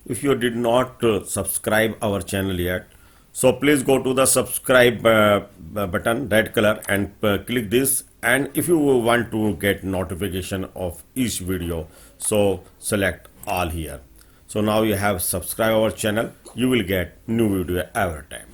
If you did not subscribe our channel yet, so please go to the subscribe button, red color, and click this. And if you want to get notification of each video, so select all here. So now you have subscribed our channel, you will get new video every time.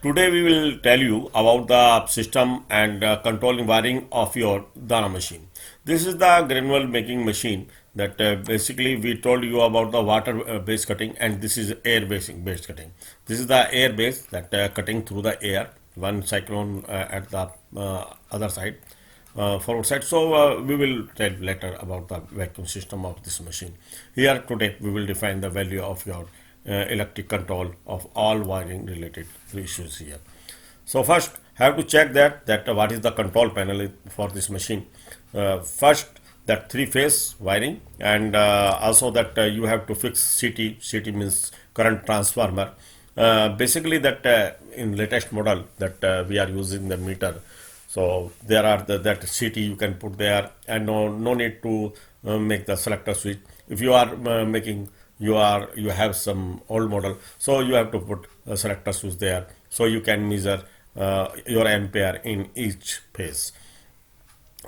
Today we will tell you about the system and controlling wiring of your Dana machine. This is the granule making machine that basically we told you about the water base cutting, and this is air base cutting. This is the air base that cutting through the air, one cyclone at the other side, forward side. So we will tell later about the vacuum system of this machine. Here today we will define the value of your electric control of all wiring related issues here. So first have to check that what is the control panel for this machine. First, that three-phase wiring, and also that you have to fix CT. CT means current transformer. Basically that in latest model that we are using the meter, so there are that CT you can put there, and no need to make the selector switch. If you are making you have some old model, so you have to put a selector switch there, so you can measure your ampere in each phase.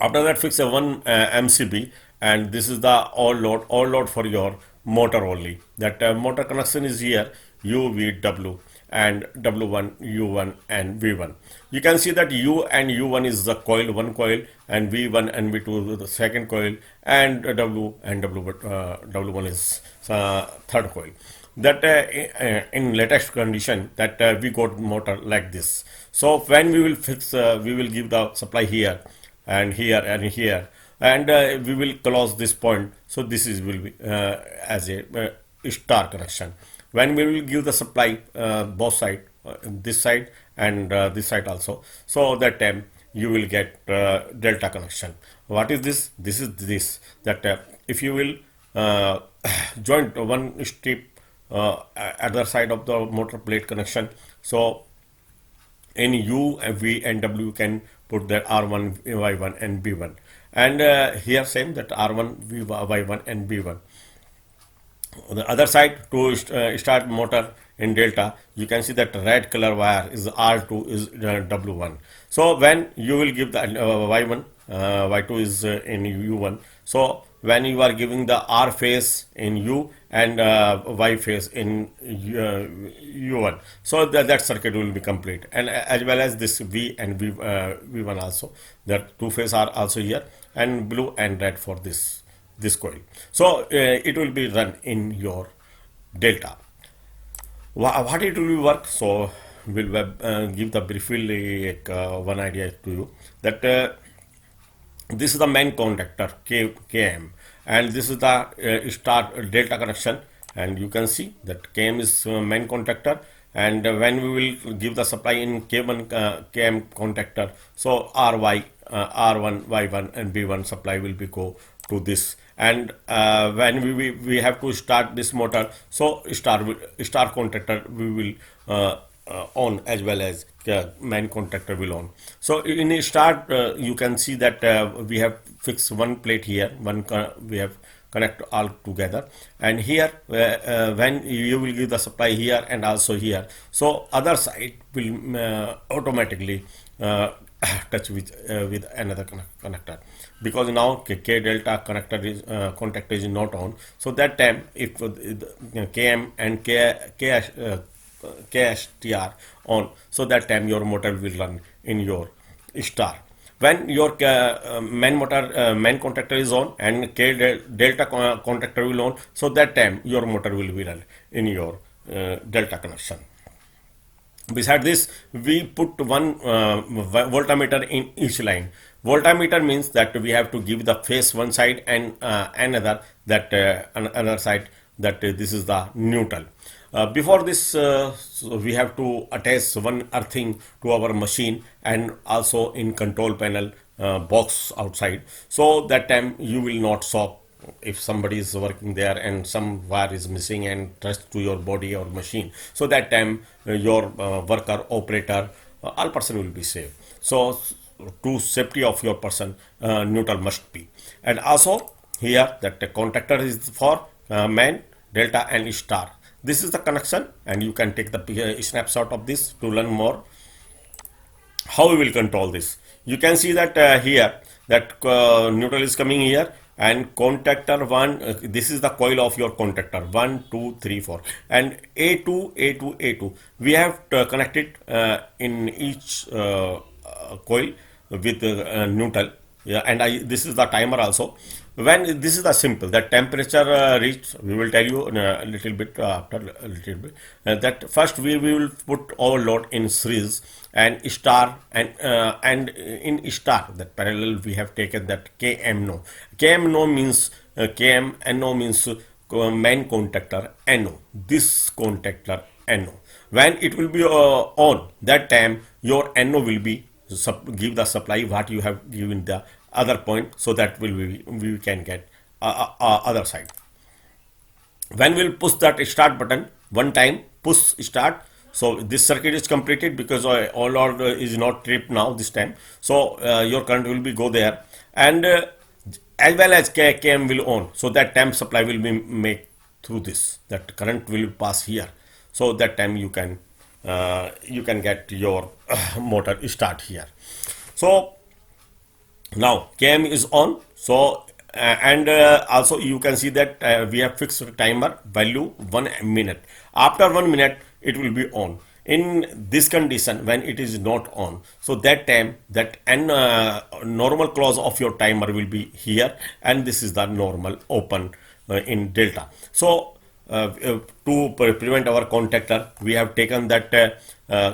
After that, fix a one MCB, and this is the all load for your motor only. That motor connection is here, UVW and W1, U1 and V1. You can see that U and U1 is the coil, one coil, and V1 and V2 is the second coil, and W and W1 is third coil. That in latest condition that we got motor like this. So when we will fix, we will give the supply here and here and here, and we will close this point. So this is will be as a star connection. When we will give the supply both side, this side and this side also, so that time you will get delta connection. What is this? This is this, that if you will join one strip other side of the motor plate connection, so in U, V and W can put that R1, Y1 and B1, and here same that R1, V, Y1 and B1. On the other side, to start motor in delta, you can see that red color wire is R2 is W1. So when you will give the Y1, Y2 is in U1. So when you are giving the R phase in U and Y phase in U1, so that circuit will be complete, and as well as this V and V1 also, that two phase are also here, and blue and red for this coil. So it will be run in your delta. What it will work? So we'll give the briefly one idea to you, that this is the main contactor KM, and this is the star delta connection, and you can see that KM is main contactor, and when we will give the supply in K1 KM contactor, so RY R1, Y1 and B1 supply will be go to this, and when we have to start this motor, so star contactor we will on, as well as main contactor will on. So in a start you can see that we have fixed one plate here, we have connect all together, and here when you will give the supply here and also here, so other side will automatically touch with another connector, because now K delta connector is contactor is not on. So that time if KM and KSTR on, so that time your motor will run in your star. When your main contactor is on and delta contactor will on, so that time your motor will be run in your delta connection. Beside this, we put one voltmeter in each line. Voltmeter means that we have to give the phase one side and another that another side, that this is the neutral. Before this, so we have to attach one earthing to our machine, and also in control panel box outside, so that time you will not shock if somebody is working there and some wire is missing and touched to your body or machine. So that time your worker, operator, all person will be safe. So to safety of your person, neutral must be. And also here that the contactor is for main, delta and star. This is the connection, and you can take the snapshot of this to learn more how we will control this. You can see that here that neutral is coming here, and contactor 1, this is the coil of your contactor 1 2 3 4, and A2 A2 A2 we have connected in each coil with neutral. Yeah, and this is the timer also. When this is the simple that temperature reached, we will tell you in a little bit after a little bit that first we will put our load in series and star, and in star that parallel we have taken that km no. Km no means km, no means main contactor no, this contactor no. When it will be on, that time your no will be give the supply what you have given the other point, so that will we can get other side. When we'll push that start button one time, push start, so this circuit is completed because all load is not tripped now this time. So your current will be go there, and as well as km will on, so that time supply will be make through this, that current will pass here, so that time you can get your motor start here. So now km is on. So and also you can see that we have fixed timer value 1 minute. After 1 minute it will be on. In this condition, when it is not on, so that time that normal close of your timer will be here, and this is the normal open in delta. So to prevent our contactor, we have taken that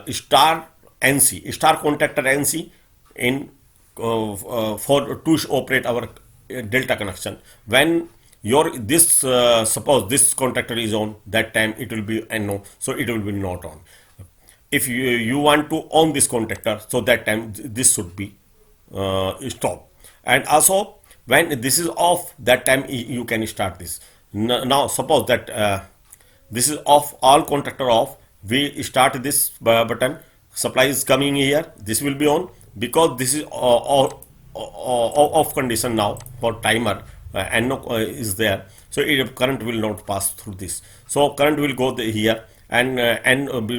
star NC, star contactor NC in for to operate our delta connection. When your this suppose this contactor is on, that time it will be no, so it will be not on. If you want to on this contactor, so that time this should be stop. And also when this is off, that time you can start this. Now suppose that this is off, all contactor off, we start this button, supply is coming here, this will be on, because this is off condition now for timer, and no is there, so current will not pass through this, so current will go here, and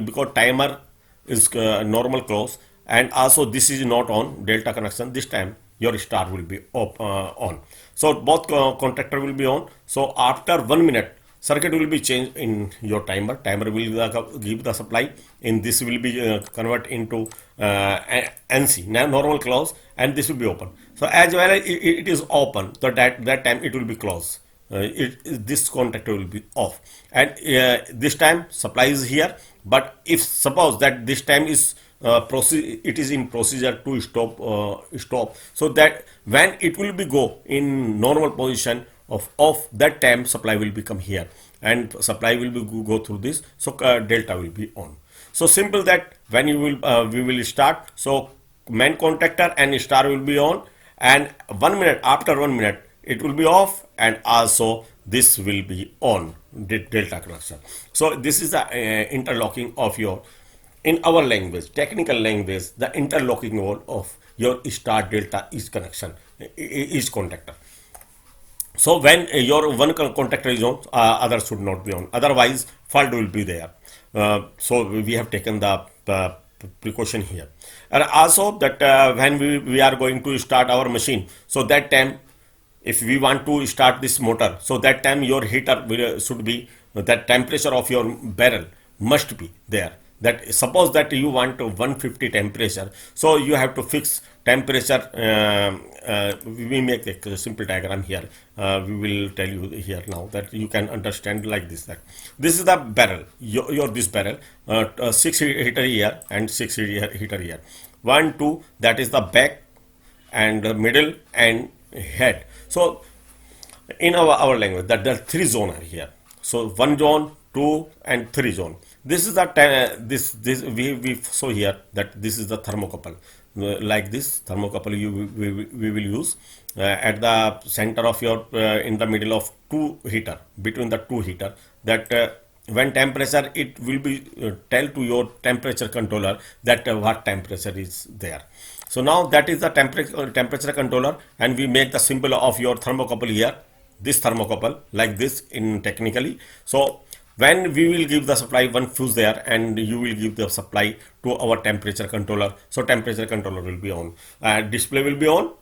because timer is normal close, and also this is not on delta connection, this time your star will be on, so both contactor will be on. So after 1 minute circuit will be changed in your timer will give the supply, in this will be convert into NC, normal close, and this will be open. So as well as it is open, so that time it will be closed, this contactor will be off, and this time supply is here. But if suppose that this time is it is in procedure to stop, so that when it will be go in normal position of off, that time supply will become here, and supply will be go through this, so delta will be on. So simple that when you will we will start, so main contactor and star will be on, and 1 minute, after 1 minute it will be off, and also this will be on, delta connection. So this is the interlocking of your, in our language, technical language, the interlocking of your star delta is connection, is contactor. So when your one contactor is on, other should not be on, otherwise fault will be there. So we have taken the precaution here. And also that when we are going to start our machine, so that time if we want to start this motor, so that time your heater should be, that temperature of your barrel must be there. That suppose that you want 150 temperature, so you have to fix temperature. We make a simple diagram here. We will tell you here now that you can understand like this, that this is the barrel, your this barrel, 6 heater here and 6 heater here, 1 2, that is the back and middle and head. So in our language, that there are 3 zones are here, so 1 zone, 2 and 3 zone. This is the this we saw here that this is the thermocouple, like this thermocouple we will use at the center of your in the middle of 2 heater, between the 2 heater, that when temperature, it will be tell to your temperature controller that what temperature is there. So now that is the temperature controller, and we make the symbol of your thermocouple here, this thermocouple like this in technically. So when we will give the supply one fuse there, and you will give the supply to our temperature controller, so temperature controller will be on, display will be on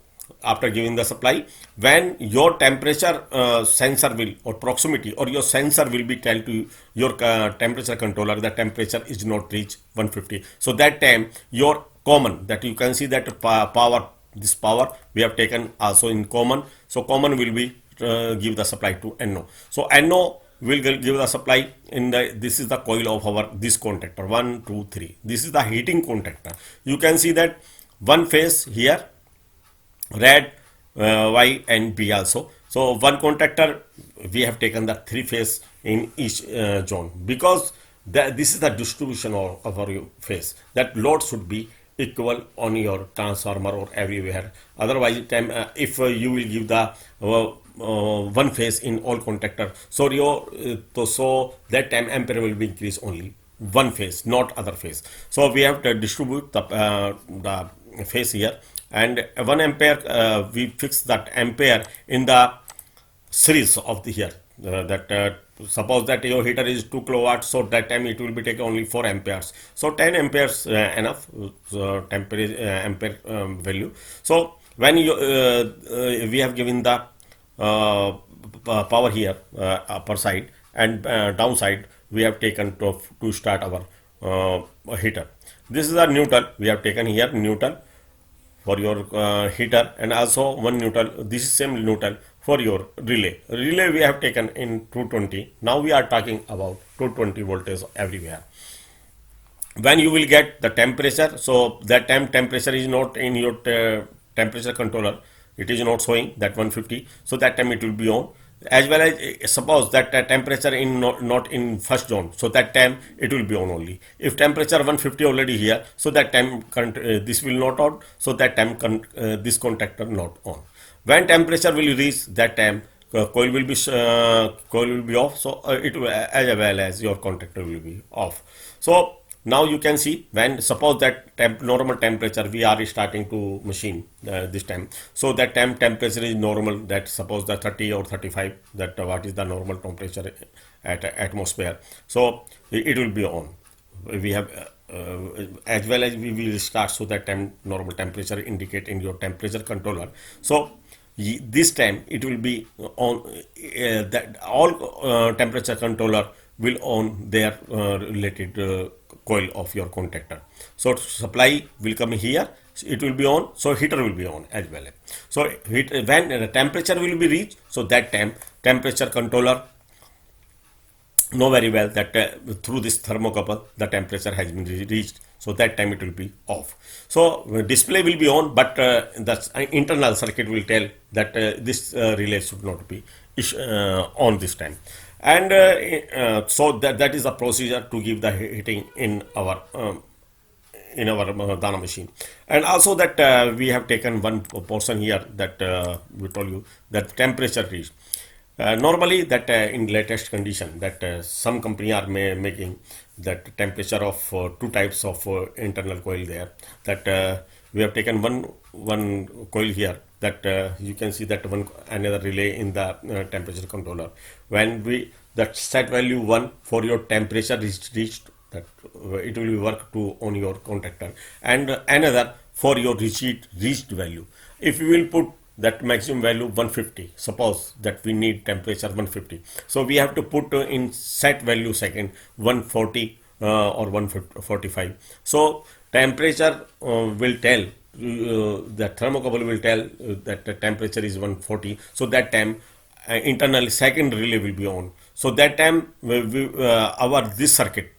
after giving the supply. When your temperature sensor will, or proximity, or your sensor will be tell to your temperature controller the temperature is not reach 150, so that time your common, that you can see that power, this power we have taken also in common, so common will be give the supply to NO. So NO will give the supply in the, this is the coil of our this contactor, 1 2 3, this is the heating contactor. You can see that one phase here, red, Y and B also. So one contactor we have taken the three phase in each zone, because this is the distribution of our phase, that load should be equal on your transformer or everywhere. Otherwise time, if you will give the one phase in all contactor, so your so that time ampere will be increased only one phase, not other phase. So we have to distribute the phase here, and 1 ampere, we fix that ampere in the series of the here, that suppose that your heater is 2 kilowatts, so that time it will be take only 4 amperes, so 10 amperes enough, temperature ampere value. So when you we have given the power here, upper side, and downside we have taken to start our heater. This is a neutral we have taken here, neutral for your heater, and also one neutral, this is same neutral for your relay. Relay we have taken in 220. Now we are talking about 220 voltage everywhere. When you will get the temperature, so that time temperature is not in your temperature controller, it is not showing that 150, so that time it will be on. As well as suppose that temperature in not in first zone, so that time it will be on only. If temperature 150 already here, so that time current, this will not on, so that time this contactor not on. When temperature will reach that time, coil will be off, so it will, as well as your contactor will be off. So now you can see, when suppose that normal temperature we are starting to machine this time, so that time temperature is normal, that suppose the 30 or 35, that what is the normal temperature at atmosphere, so it will be on. We have as well as we will start, so that time normal temperature indicate in your temperature controller. So this time it will be on, that all temperature controller will on their related coil of your contactor. So supply will come here, it will be on, so heater will be on as well. So when the temperature will be reached, so that time temperature controller know very well that through this thermocouple the temperature has been reached, so that time it will be off. So display will be on, but the internal circuit will tell that this relay should not be on this time. And so that is the procedure to give the heating in our Dana machine. And also that we have taken one portion here, that we told you that temperature reached. Normally that in latest condition, that some company are making that temperature of two types of internal coil there, that we have taken one coil here, that you can see that one another relay in the temperature controller. When we that set value 1 for your temperature is reached, that it will work to on your contactor, and another for your reached value. If you will put that maximum value 150, suppose that we need temperature 150, so we have to put in set value second 140 or 145. So temperature will tell, the thermocouple will tell that the temperature is 140, so that time internally second relay will be on, so that time our this circuit,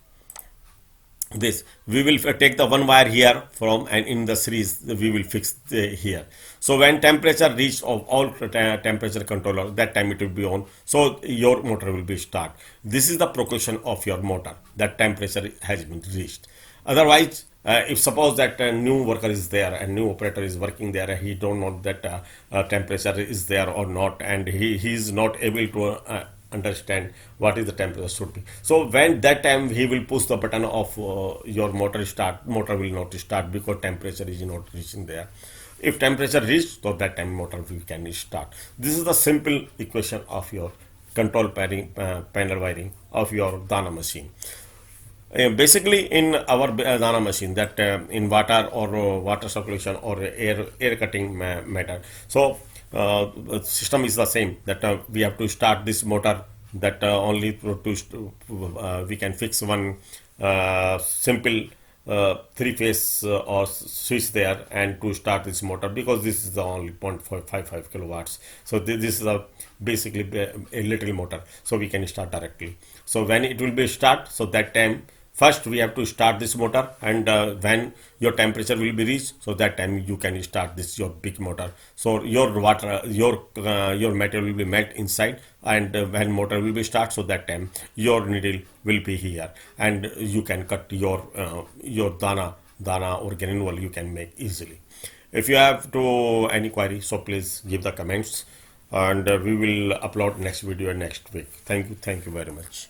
this we will take the one wire here from, and in the series we will fix here. So when temperature reach of all temperature controller, that time it will be on, so your motor will be start. This is the precaution of your motor, that temperature has been reached. Otherwise if suppose that a new worker is there and new operator is working there, he don't know that temperature is there or not, and he is not able to understand what is the temperature should be. So when that time he will push the button of your motor start, motor will not start because temperature is not reaching there. If temperature reached, so that time motor we can start. This is the simple equation of your control panel wiring of your Dana machine. Basically, in our Dana machine, that in water or water circulation or air cutting matter. So the system is the same. That we have to start this motor. That only we can fix one simple three-phase or switch there and to start this motor, because this is the only 0.55 kilowatts. So this is a basically a little motor, so we can start directly. So when it will be start, so that time first we have to start this motor, and when your temperature will be reached, so that time you can start this your big motor. So your water, your material will be melt inside, and when motor will be start, so that time your needle will be here, and you can cut your dana or granule you can make easily. If you have to any query, so please give the comments, and we will upload next video next week. Thank you very much.